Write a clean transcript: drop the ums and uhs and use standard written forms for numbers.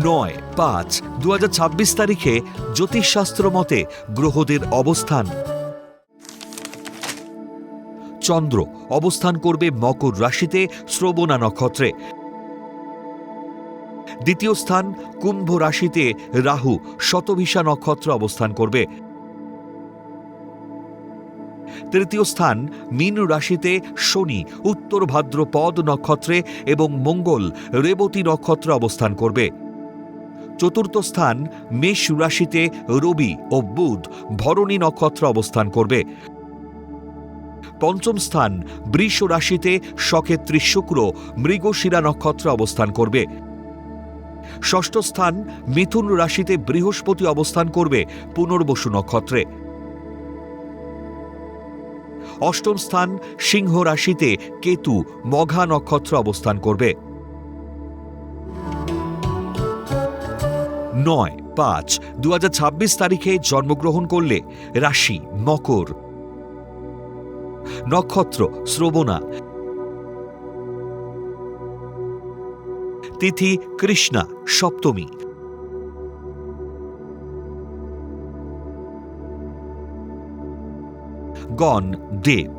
9/5/2026 তারিখে জ্যোতিষশাস্ত্র মতে গ্রহদের অবস্থান। চন্দ্র অবস্থান করবে মকর রাশিতে শ্রবণা নক্ষত্রে। দ্বিতীয় স্থান কুম্ভ রাশিতে রাহু শতভিষা নক্ষত্র অবস্থান করবে। তৃতীয় স্থান মীন রাশিতে শনি উত্তর ভাদ্রপদ নক্ষত্রে এবং মঙ্গল রেবতী নক্ষত্রে অবস্থান করবে। চতুর্থ স্থান মেষ রাশিতে রবি ও বুধ ভরণী নক্ষত্র অবস্থান করবে। পঞ্চম স্থান বৃষ রাশিতে সক্ষেত্রী শুক্র মৃগশিরা নক্ষত্র অবস্থান করবে। ষষ্ঠ স্থান মিথুন রাশিতে বৃহস্পতি অবস্থান করবে পুনর্বসু নক্ষত্রে। অষ্টম স্থান সিংহ রাশিতে কেতু মঘা নক্ষত্র অবস্থান করবে। 9/5/2026 তারিখে জন্মগ্রহণ করলে রাশি মকর, নক্ষত্র শ্রবণা, তিথি কৃষ্ণা সপ্তমী, গণ দেব।